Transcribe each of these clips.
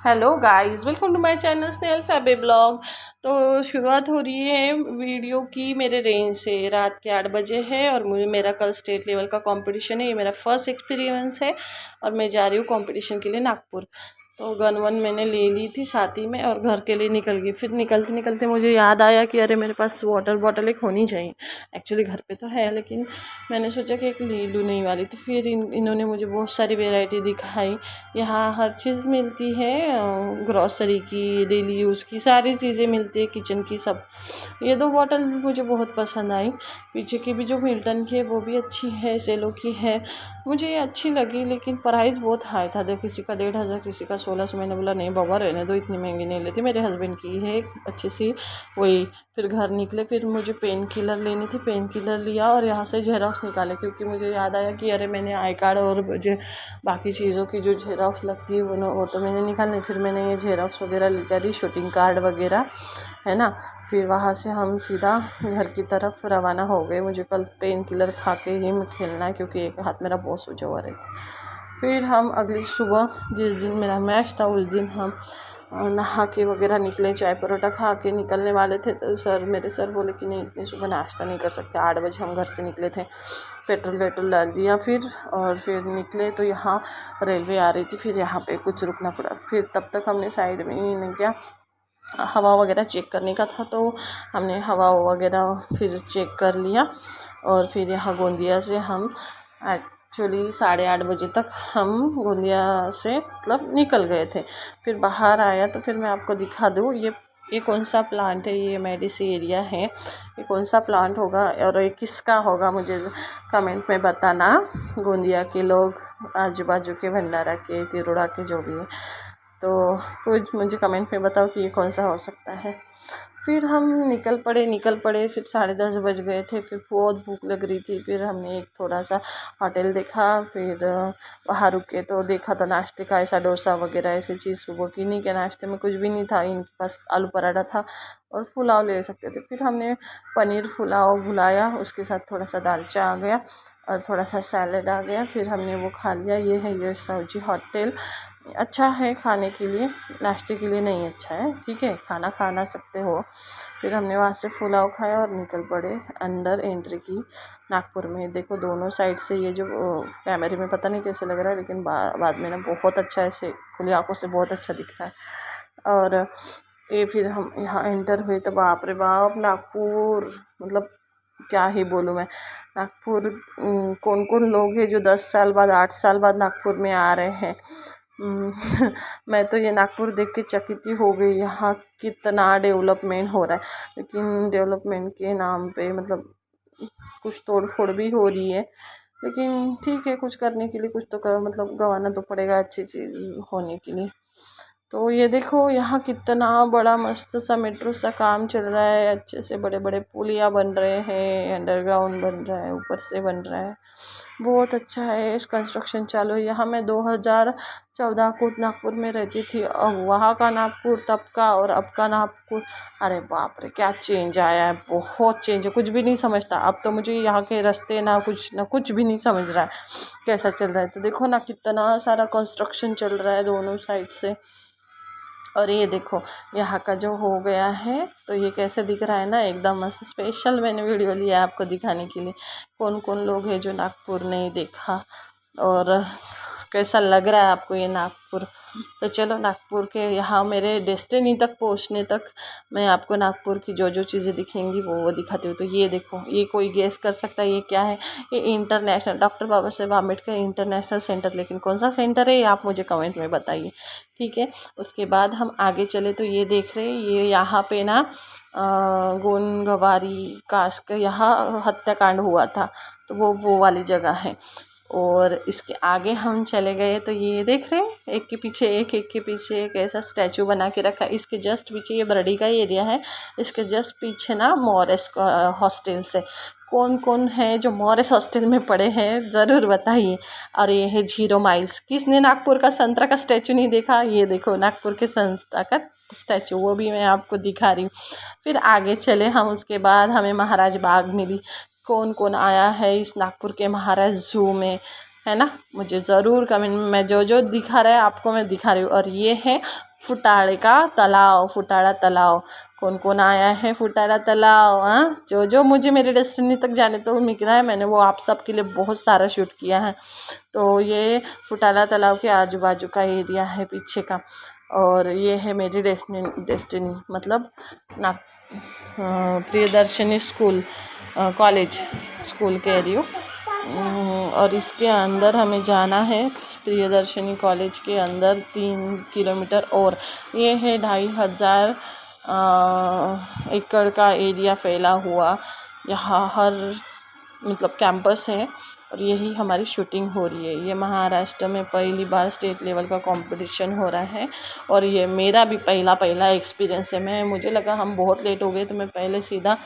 Hello guys, welcome to my channel Snehal fabby blog. तो शुरुआत हो रही है वीडियो की मेरे रेंज से। रात के 8 बजे है और मेरा कल स्टेट लेवल का कंपटीशन है। ये मेरा फर्स्ट एक्सपीरियंस है और मैं जा रही हूँ कंपटीशन के लिए नागपुर। तो गन वन मैंने ले ली थी साथ ही में और घर के लिए निकल गई। फिर निकलते निकलते मुझे याद आया कि अरे मेरे पास वाटर बॉटल एक होनी चाहिए। एक्चुअली घर पे तो है, लेकिन मैंने सोचा कि एक ले लूँ नई वाली। तो फिर इन्होंने मुझे बहुत सारी वेराइटी दिखाई। यहाँ हर चीज़ मिलती है, ग्रॉसरी की, डेली यूज़ की सारी चीज़ें मिलती है, किचन की सब। ये दो बॉटल मुझे बहुत पसंद आई। पीछे की भी जो मिल्टन की है वो भी अच्छी है, सेलो की है, मुझे ये अच्छी लगी। लेकिन प्राइस बहुत हाई था, देखो किसी का 1,500 किसी का 1600। मैंने बोला नहीं बाबा रहने दो, इतनी महंगी नहीं लेती। मेरे हस्बैंड की है अच्छी सी वही। फिर घर निकले, फिर मुझे पेन किलर लेनी थी, पेन किलर लिया और यहाँ से जेरॉक्स निकाले, क्योंकि मुझे याद आया कि अरे मैंने आई कार्ड और जो बाकी चीज़ों की जो जेरॉक्स लगती है वो तो मैंने निकालनी। फिर मैंने ये जेरॉक्स वगैरह लेकर दी, शूटिंग कार्ड वगैरह है ना। फिर वहाँ से हम सीधा घर की तरफ रवाना हो गए। मुझे कल पेन किलर खा के ही खेलना है, क्योंकि एक हाथ मेरा बहुत सूजा हुआ रहता। फिर हम अगली सुबह जिस दिन मेरा मैच था उस दिन हम नहा के वगैरह निकले। चाय परोठा खा के निकलने वाले थे, तो मेरे सर बोले कि नहीं इतनी सुबह नाश्ता नहीं कर सकते। 8 बजे हम घर से निकले थे, पेट्रोल वेट्रोल डाल दिया फिर, और फिर निकले तो यहाँ रेलवे आ रही थी। फिर यहाँ पे कुछ रुकना पड़ा। फिर तब तक हमने साइड में ही नहीं क्या हवा वगैरह चेक करने का था, तो हमने हवा वगैरह फिर चेक कर लिया। और फिर यहाँ गोंदिया से हम एक्चुअली 8:30 बजे तक हम गोंदिया से मतलब निकल गए थे। फिर बाहर आया तो फिर मैं आपको दिखा दूँ ये कौन सा प्लांट है। ये मेडिसी एरिया है। ये कौन सा प्लांट होगा और ये किसका होगा मुझे कमेंट में बताना। गोंदिया के लोग, आजू बाजू के, भंडारा के, तिरोड़ा के, जो भी है, तो कुछ मुझे कमेंट में बताओ कि ये कौन सा हो सकता है। फिर हम निकल पड़े। फिर 10:30 बज गए थे। फिर बहुत भूख लग रही थी। फिर हमने एक थोड़ा सा होटल देखा। फिर वहाँ रुके तो देखा तो नाश्ते का ऐसा डोसा वगैरह ऐसी चीज़ सुबह की। नहीं क्या नाश्ते में कुछ भी नहीं था, इनके पास आलू पराठा था और पुलाव ले सकते थे। फिर हमने पनीर पुलाव बुलाया, उसके साथ थोड़ा सा दालचा आ गया और थोड़ा सा सैलेड आ गया। फिर हमने वो खा लिया। ये है ये सब्जी होटल, अच्छा है खाने के लिए, नाश्ते के लिए नहीं अच्छा है, ठीक है, खाना खा ना सकते हो। फिर हमने वहाँ से पुलाव खाया और निकल पड़े अंदर। एंट्री की नागपुर में। देखो दोनों साइड से ये जो कैमरे में पता नहीं कैसे लग रहा है, लेकिन बाद में ना बहुत अच्छा ऐसे खुली आंखों से बहुत अच्छा दिख रहा है। और ये फिर हम यहाँ एंटर हुए तो बाप रे बाप, नागपुर मतलब क्या ही बोलूँ मैं। नागपुर कौन कौन लोग हैं जो 10 साल बाद, 8 साल बाद नागपुर में आ रहे हैं। मैं तो ये नागपुर देख के चकित ही हो गई। यहाँ कितना डेवलपमेंट हो रहा है, लेकिन डेवलपमेंट के नाम पे मतलब कुछ तोड़ फोड़ भी हो रही है। लेकिन ठीक है, कुछ करने के लिए कुछ तो मतलब गंवाना तो पड़ेगा अच्छी चीज़ होने के लिए। तो ये देखो यहाँ कितना बड़ा मस्त सा मेट्रो सा काम चल रहा है। अच्छे से बड़े बड़े पुलिया बन रहे हैं, अंडरग्राउंड बन रहा है, ऊपर से बन रहा है, बहुत अच्छा है। इस कंस्ट्रक्शन चालू है। यहाँ मैं 2014 को नागपुर में रहती थी। अब वहाँ का नागपुर तब का और अब का नागपुर, अरे बाप रे क्या चेंज आया है, बहुत चेंज है। कुछ भी नहीं समझता अब तो मुझे यहाँ के रास्ते ना कुछ भी नहीं समझ रहा है कैसा चल रहा है। तो देखो ना कितना सारा कंस्ट्रक्शन चल रहा है दोनों साइड से। और ये देखो यहाँ का जो हो गया है, तो ये कैसे दिख रहा है ना, एकदम मस्त। स्पेशल मैंने वीडियो लिया आपको दिखाने के लिए कौन कौन लोग हैं जो नागपुर नहीं देखा और कैसा लग रहा है आपको ये नागपुर। तो चलो नागपुर के यहाँ मेरे डेस्टिनी तक पहुँचने तक मैं आपको नागपुर की जो जो चीज़ें दिखेंगी वो दिखाती हूँ। तो ये देखो, ये कोई गेस कर सकता है ये क्या है? ये international doctor Baba Saheb Ambedkar international centre, लेकिन कौन सा सेंटर है ये आप मुझे कमेंट में बताइए, ठीक है। उसके बाद हम आगे चले तो ये देख रहे हैं, ये यहाँ पे ना गोनगवारी कास्ट का यहाँ हत्याकांड हुआ था, तो वो वाली जगह है। और इसके आगे हम चले गए तो ये देख रहे हैं एक के पीछे एक ऐसा स्टैचू बना के रखा है। इसके जस्ट पीछे ये बरडी का एरिया है, इसके जस्ट पीछे ना मॉरेस हॉस्टल से कौन कौन है जो मॉरेस हॉस्टल में पढ़े हैं ज़रूर बताइए। और ये है 0 माइल्स। किसने नागपुर का संतरा का स्टैचू नहीं देखा? ये देखो नागपुर के संतरा का स्टैचू, वो भी मैं आपको दिखा रही हूँ। फिर आगे चले हम, उसके बाद हमें महाराज बाग मिली। कौन कौन आया है इस नागपुर के महाराज जू में, है ना, मुझे ज़रूर कमेंट में, मैं जो जो दिखा रहा है आपको मैं दिखा रही हूँ। और ये है फुटाड़े का तालाब, फुटाड़ा तालाब। कौन कौन आया है फुटाड़ा तालाब? हाँ, जो जो मुझे मेरे डेस्टिनी तक जाने तो मिल रहा है, मैंने वो आप सब के लिए बहुत सारा शूट किया है। तो ये फुटाड़ा तालाब के आजू बाजू का एरिया है पीछे का। और ये है मेरी डेस्टिनी मतलब ना प्रियदर्शनी स्कूल, कॉलेज स्कूल कह रही हूँ। और इसके अंदर हमें जाना है, प्रियदर्शनी कॉलेज के अंदर 3 किलोमीटर। और ये है 2500 एकड़ का एरिया फैला हुआ, यहाँ हर मतलब कैंपस है। और यही हमारी शूटिंग हो रही है। ये महाराष्ट्र में पहली बार स्टेट लेवल का कंपटीशन हो रहा है। और ये मेरा भी पहला एक्सपीरियंस है। मुझे लगा हम बहुत लेट हो गए, तो मैं पहले सीधा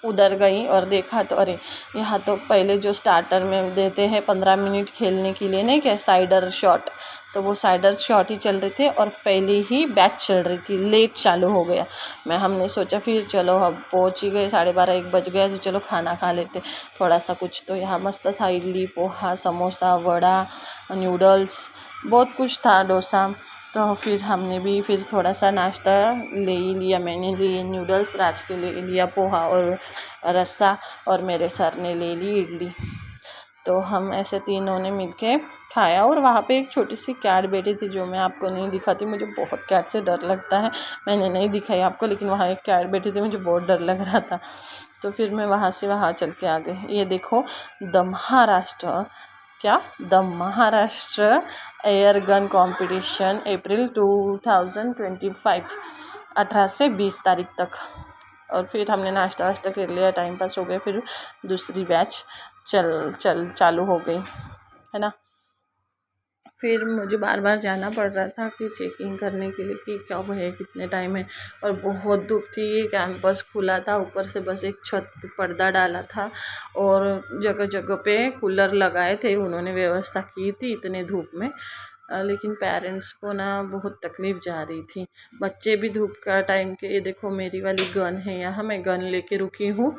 उधर गई और देखा तो अरे यहाँ तो पहले जो स्टार्टर में देते हैं 15 मिनट खेलने के लिए, नहीं क्या, साइडर शॉट, तो वो साइडर शॉट ही चल रहे थे और पहले ही बैच चल रही थी, लेट चालू हो गया। हमने सोचा फिर चलो अब पहुँच ही गए, 12:30-1 बज गया, तो चलो खाना खा लेते थोड़ा सा कुछ। तो यहाँ मस्त था, इडली पोहा समोसा वड़ा नूडल्स बहुत कुछ था, डोसा। तो फिर हमने भी फिर थोड़ा सा नाश्ता ले ही लिया। मैंने लिए नूडल्स, राज के ले लिया पोहा और रस्सा, और मेरे सर ने ले ली इडली। तो हम ऐसे तीनों ने मिलके खाया। और वहाँ पे एक छोटी सी कैट बैठी थी जो मैं आपको नहीं दिखाती, मुझे बहुत कैट से डर लगता है, मैंने नहीं दिखाई आपको, लेकिन वहाँ एक कैट बैठी थी, मुझे बहुत डर लग रहा था। तो फिर मैं वहाँ से वहाँ चल के आ गई। ये देखो the Maharashtra air gun competition April 2025, 18 से 20 तारीख तक। और फिर हमने नाश्ता वाश्ता कर लिया, टाइम पास हो गया, फिर दूसरी बैच चालू हो गई, है ना। फिर मुझे बार बार जाना पड़ रहा था कि चेकिंग करने के लिए कि कब है, कितने टाइम है। और बहुत धूप थी, कैंपस खुला था, ऊपर से बस एक छत पे पर्दा डाला था और जगह जगह पे कूलर लगाए थे, उन्होंने व्यवस्था की थी इतने धूप में। लेकिन पेरेंट्स को ना बहुत तकलीफ़ जा रही थी, बच्चे भी धूप का टाइम के। ये देखो मेरी वाली गन है, यहाँ मैं गन लेके रुकी हूँ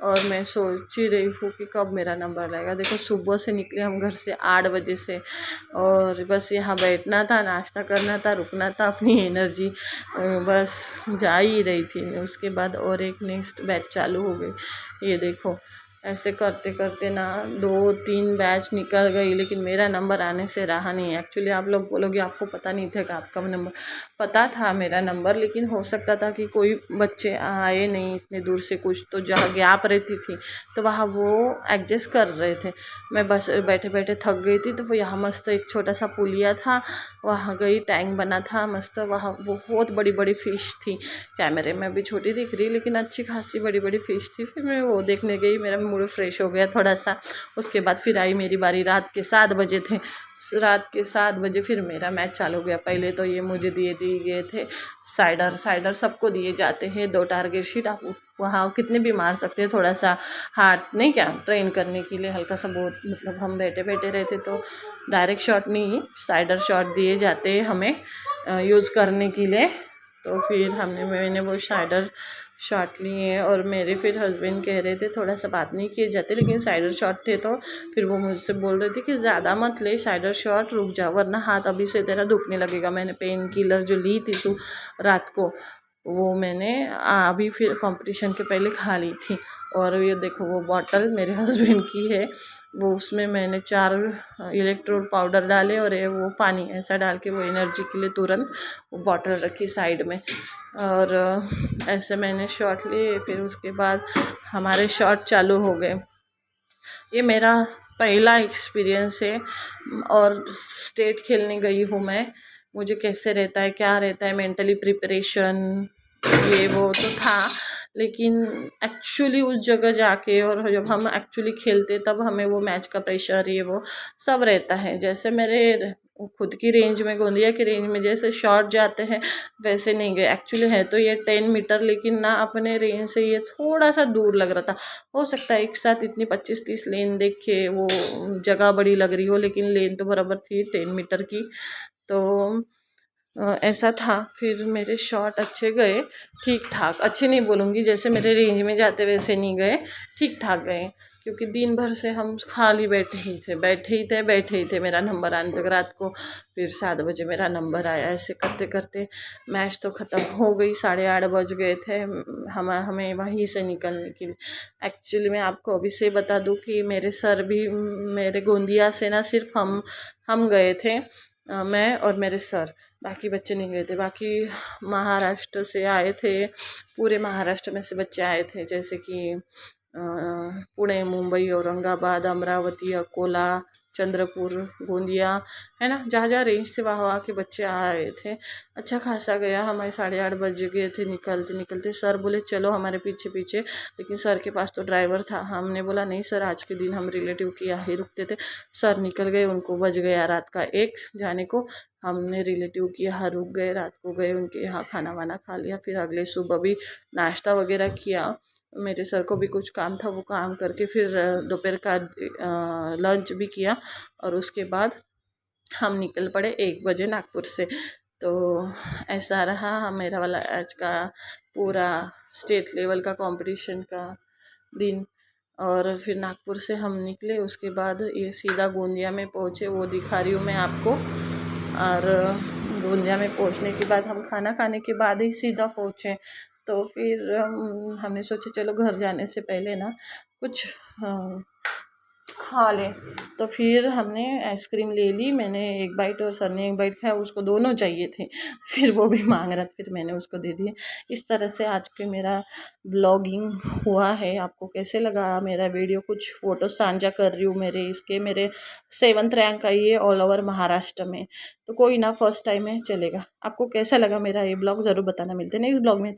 और मैं सोच ही रही हूँ कि कब मेरा नंबर आएगा। देखो सुबह से निकले हम घर से 8 बजे से, और बस यहाँ बैठना था, नाश्ता करना था, रुकना था, अपनी एनर्जी बस जा ही रही थी। उसके बाद और एक नेक्स्ट बैच चालू हो गई। ये देखो ऐसे करते करते ना 2-3 बैच निकल गई, लेकिन मेरा नंबर आने से रहा नहीं। एक्चुअली आप लोग बोलोगे आपको पता नहीं था कि आपका नंबर, पता था मेरा नंबर, लेकिन हो सकता था कि कोई बच्चे आए नहीं इतने दूर से, कुछ तो जहाँ गैप रहती थी तो वहाँ वो एडजस्ट कर रहे थे। मैं बस बैठे बैठे थक गई थी, तो वो यहाँ मस्त एक छोटा सा पुलिया था, वहाँ गई, टैंक बना था मस्त, वहाँ बहुत बड़ी बड़ी फ़िश थी। कैमरे में भी छोटी दिख रही, लेकिन अच्छी खासी बड़ी बड़ी फ़िश थी। फिर मैं वो देखने गई, मेरा मूड फ्रेश हो गया थोड़ा सा। उसके बाद फिर आई मेरी बारी, रात के 7 बजे थे। रात के 7 बजे फिर मेरा मैच चालू हो गया। पहले तो ये मुझे दिए गए थे साइडर सबको दिए जाते हैं 2 टारगेट शीट, आप वहाँ कितने भी मार सकते हैं, थोड़ा सा हार्ट नहीं क्या ट्रेन करने के लिए हल्का सा बहुत, मतलब हम बैठे बैठे रहते तो डायरेक्ट शॉट नहीं, साइडर शॉट दिए जाते हैं हमें यूज़ करने के लिए। तो फिर मैंने वो साइडर शॉट लिए, और मेरे फिर हस्बैंड कह रहे थे थोड़ा सा बात नहीं किए जाते, लेकिन साइडर शॉट थे। तो फिर वो मुझसे बोल रहे थे कि ज़्यादा मत ले साइडर शॉट, रुक जा वरना हाथ अभी से तेरा दुखने लगेगा। मैंने पेन किलर जो ली थी तो रात को, वो मैंने अभी फिर कंपटीशन के पहले खा ली थी। और ये देखो वो बॉटल मेरे हस्बैंड की है, वो उसमें मैंने 4 इलेक्ट्रोल पाउडर डाले और वो पानी ऐसा डाल के वो एनर्जी के लिए तुरंत वो बॉटल रखी साइड में। और ऐसे मैंने शॉट लिए, फिर उसके बाद हमारे शॉट चालू हो गए। ये मेरा पहला एक्सपीरियंस है। और स्टेट खेलने गई हूँ मैं, मुझे कैसे रहता है, क्या रहता है, मेंटली प्रिपरेशन ये वो तो था, लेकिन एक्चुअली उस जगह जाके और जब हम एक्चुअली खेलते तब हमें वो मैच का प्रेशर ये वो सब रहता है। जैसे मेरे खुद की रेंज में, गोंदिया की रेंज में जैसे शॉट जाते हैं वैसे नहीं गए। एक्चुअली है तो ये 10 मीटर, लेकिन ना अपने रेंज से ये थोड़ा सा दूर लग रहा था। हो सकता है एक साथ इतनी 25-30 लेन देख के वो जगह बड़ी लग रही हो, लेकिन लेन तो बराबर थी 10 मीटर की। तो ऐसा था। फिर मेरे शॉट अच्छे गए, ठीक ठाक, अच्छे नहीं बोलूँगी जैसे मेरे रेंज में जाते वैसे नहीं गए, ठीक ठाक गए, क्योंकि दिन भर से हम खाली बैठे ही थे मेरा नंबर आने तक रात को। फिर 7 बजे मेरा नंबर आया। ऐसे करते करते मैच तो ख़त्म हो गई, 8:30 बज गए थे हमें वहीं से निकलने के लिए। एक्चुअली मैं आपको अभी से बता दूं कि मेरे सर भी मेरे गोंदिया से ना सिर्फ हम गए थे, मैं और मेरे सर, बाकी बच्चे नहीं गए थे। बाकी महाराष्ट्र से आए थे, पूरे महाराष्ट्र में से बच्चे आए थे, जैसे कि पुणे, मुंबई, औरंगाबाद, अमरावती, अकोला, चंद्रपुर, गोंदिया, है ना, जहाँ जहाँ रेंज से वहाँ वहाँ के बच्चे आए थे। अच्छा खासा गया, हमारे 8:30 बज गए थे निकलते निकलते। सर बोले चलो हमारे पीछे पीछे, लेकिन सर के पास तो ड्राइवर था। हमने बोला नहीं सर, आज के दिन हम रिलेटिव के यहाँ ही रुकते थे। सर निकल गए, उनको बज गया रात का 1 जाने को। हमने रिलेटिव के यहाँ रुक गए, रात को गए उनके यहाँ, खाना वाना खा लिया। फिर अगले सुबह भी नाश्ता वगैरह किया। मेरे सर को भी कुछ काम था, वो काम करके फिर दोपहर का लंच भी किया, और उसके बाद हम निकल पड़े 1 बजे नागपुर से। तो ऐसा रहा मेरा वाला आज का पूरा स्टेट लेवल का कंपटीशन का दिन। और फिर नागपुर से हम निकले, उसके बाद ये सीधा गोंदिया में पहुँचे, वो दिखा रही हूँ मैं आपको। और गोंदिया में पहुँचने के बाद हम खाना खाने के बाद ही सीधा पहुँचे। तो फिर हमने सोचा चलो घर जाने से पहले ना कुछ खा लें। तो फिर हमने आइसक्रीम ले ली, मैंने 1 बाइट और सर ने 1 बाइट खाया, उसको दोनों चाहिए थे। फिर वो भी मांग रहा था, फिर मैंने उसको दे दिए। इस तरह से आज के मेरा ब्लॉगिंग हुआ है। आपको कैसे लगा मेरा वीडियो? कुछ फ़ोटो साझा कर रही हूँ मेरे 7th रैंक आई है ऑल ओवर महाराष्ट्र में। तो कोई ना, फर्स्ट टाइम है, चलेगा। आपको कैसा लगा मेरा ये ब्लॉग ज़रूर बताना। मिलते हैं नेक्स्ट ब्लॉग में, तब